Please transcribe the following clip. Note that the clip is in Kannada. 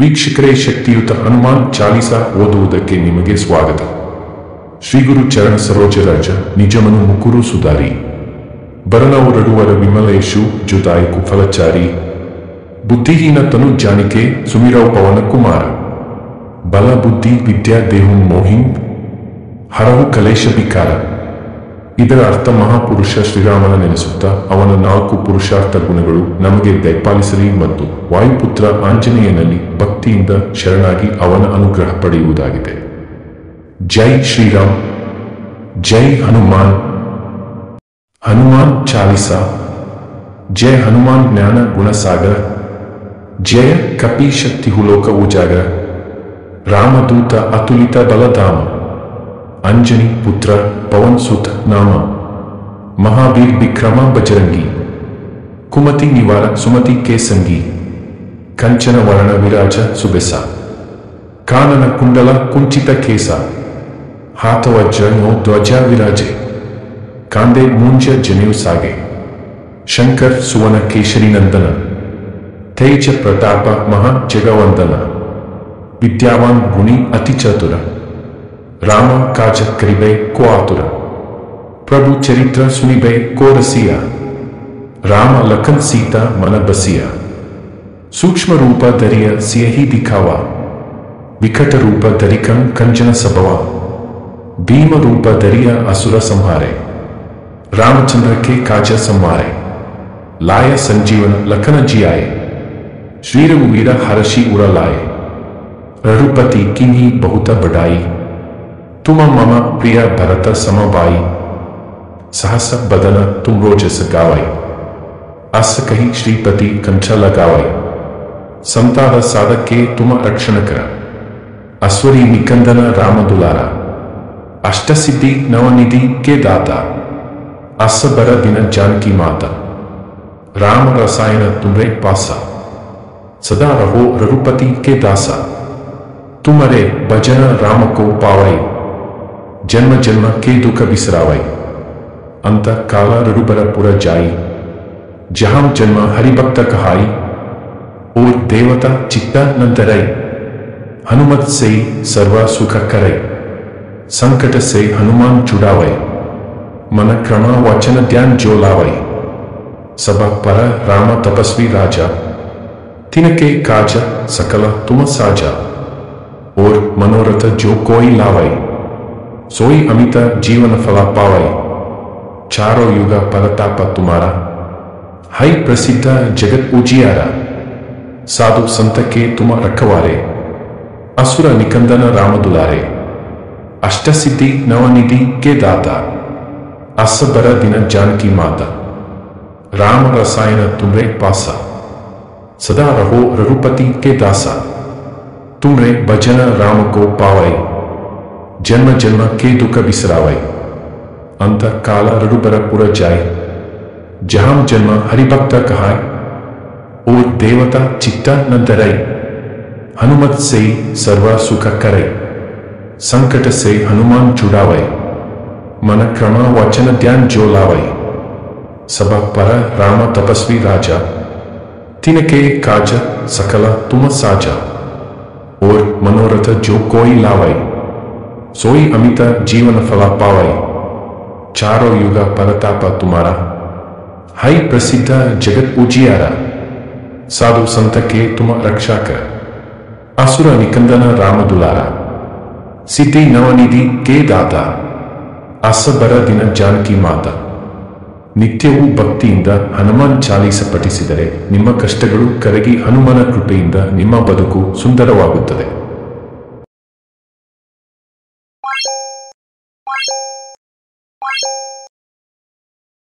ವೀಕ್ಷಕರೇ, ಶಕ್ತಿಯುತ ಹನುಮಾನ್ ಚಾಲೀಸಾ ಓದುವುದಕ್ಕೆ ನಿಮಗೆ ಸ್ವಾಗತ. ಶ್ರೀ ಗುರು ಚರಣ ಸರೋಜರಾಜ ನಿಜಮನು ಮುಕುರು ಸುಧಾರಿ ಬರನವರಡುವರ ವಿಮಲೇಶು ಜುದಾಯಕು ಫಲಚಾರಿ ಬುದ್ಧಿಹೀನ ತನು ಜಾನಿಕೆ ಸುಮಿರವ್ ಪವನ ಕುಮಾರ ಬಲ ಬುದ್ಧಿ ವಿದ್ಯಾ ದೇಹುಂ ಮೋಹಿಂ ಹರವು ಕಲೇಶ ವಿಕಾರ. ಇದರ ಅರ್ಥ ಮಹಾಪುರುಷ ಶ್ರೀರಾಮನ ನೆನೆಸುತ್ತಾ ಅವನ 4 ಪುರುಷಾರ್ಥ ಗುಣಗಳು ನಮಗೆ ದಯಪಾಲಿಸಲಿ ಮತ್ತು ವಾಯುಪುತ್ರ ಆಂಜನೇಯನಲ್ಲಿ ಭಕ್ತಿಯಿಂದ ಶರಣಾಗಿ ಅವನ ಅನುಗ್ರಹ ಪಡೆಯುವುದಾಗಿದೆ. ಜೈ ಶ್ರೀರಾಮ್, ಜೈ ಹನುಮಾನ್. ಹನುಮಾನ್ ಚಾಲಿಸಾ. ಜಯ ಹನುಮಾನ್ ಜ್ಞಾನ ಗುಣಸಾಗರ, ಜಯ ಕಪಿ ಶಕ್ತಿ ಹುಲೋಕ ಉಜಾಗರ, ರಾಮದೂತ ಅತುಲಿತ ಬಲಧಾಮ, ಅಂಜನಿ ಪುತ್ರ ಪವನ್ ಸುತ ನಾಮ, ಮಹಾವೀರ್ ವಿಕ್ರಮ ಬಜರಂಗಿ, ಕುಮತಿ ನಿವಾರ ಸುಮತಿ ಕೆ ಸಂಗಿ, ಕಂಚನ ವರ್ಣ ವಿರಾಜ ಸುಬೆಸ, ಕಾನನ ಕುಂಡಲ ಕುಂಚಿತ ಕೇಸ, ಹಾತವಜ್ರ ನೋ ಧ್ವಜ ವಿರಾಜೆ, ಕಾಂದೆ ಮೂಂಜ ಜನೆಯು ಸಾಗೆ, ಶಂಕರ್ ಸುವನ ಕೇಶರಿ ನಂದನ, ತೇಜ ಪ್ರತಾಪ ಮಹಾ ಜಗವಂದನ, ವಿದ್ಯಾವಾನ್ ಗುಣಿ ಅತಿ ಚತುರ, ರಾಮ ಕಾಜ ಕರಿಬೆ ಕೋ ಆತುರ, ಪ್ರಭು ಚರಿತ್ರ ಸುನಿಬೆ ಕೋ ರಸಿಯ, ರಾಮ ಲಖನ್ ಸೀತಾ ಮನ ಬಸಿಯ, ಸೂಕ್ಷ್ಮ ರೂಪ ಧರಿಯ ಸಿಯಹಿ ದಿಖಾವ, ವಿಕಟ ರೂಪ ಧರಿಕಂ ಕಂಜನ ಸಭವ, ಭೀಮ ರೂಪ ಧರಿಯ ಅಸುರ ಸಂಹಾರೆ, ರಾಮಚಂದ್ರಕ್ಕೆ ಕಾಜ ಸಂಹಾರೆ, ಲಾಯ ಸಂಜೀವನ ಲಖನ ಜಿಯಾಯೆ, ಶ್ರೀ ರಘುವೀರ ಹರಷಿ ಉರಲಾಯೆ, ರಘುಪತಿ ಕಿನ್ಹಿ ಬಹುತ ಬಡಾಯಿ, तुम मम प्रिय भरत समबाई, सहस बदन तुम रोजस गावाई, अस कही श्रीपति कंठ लगावाई, संतार साधक के तुम रक्षण कर, अस्वरी निकंदन राम दुलारा, अष्टसिद्धि नवनिधि के दाता, अस बर दिन जानकी माता, राम रसायन तुम्हारे पासा, सदा रहो रघुपति के दासा, तुम्हारे भजन राम को पावई, जन्म जन्म के दुख बिसरावई, अंत काल रघुबर पुर जाई, जहां जन्म हरिभक्त कहाई, और देवता चित्ता नंतरई, हनुमत से सर्व सुख करई, संकट से हनुमान छुड़ावई, मन क्रम वचन ध्यान जो लावई, सब पर राम तपस्वी राजा, तिनके काज सकल तुम साजा, और मनोरथ जो कोई लावई, सोई अमित जीवन फला पावई, चारों युग परताप तुम्हारा, हई प्रसिद्ध जगत उजियारा, साधु संत के तुम रखवारे, असुर निकंदन राम दुलारे, अष्टसिद्धि नवनिधि के दाता, अस बर दिन जानकी माता, राम रसायन तुम्हारे पासा, सदा रहो रघुपति के दासा, तुम्हारे भजन राम को पावई, जन्म जन्म के दुख बिसरावई, अंत काल रघुबर पुर जाए, जहां जन्म हरिभक्त कहाय, और देवता चित्ता नंतरई, हनुमत से सर्व सुख करई, संकट से हनुमान छुड़ावई, मन क्रम वचन ध्यान जो लावई, सब पर राम तपस्वी राजा, तिनके काज सकल तुम साजा, और मनोरथ जो कोई लावई, सोई अमित जीवन फला पावई, चारों युग परताप तुम्हारा, हई प्रसिद्ध जगत उजियारा, साधु संत के तुम रक्षा कर, असुर निकंदन राम दुलारा, सिद्धि नवनिधि के दाता, अस बर दिन जानकी माता. ನಿತ್ಯವೂ ಭಕ್ತಿಯಿಂದ ಹನುಮಾನ್ ಚಾಲೀಸ ಪಠಿಸಿದರೆ ನಿಮ್ಮ ಕಷ್ಟಗಳು ಕರಗಿ ಹನುಮನ ಕೃಪೆಯಿಂದ ನಿಮ್ಮ ಬದುಕು ಸುಂದರವಾಗುತ್ತದೆ.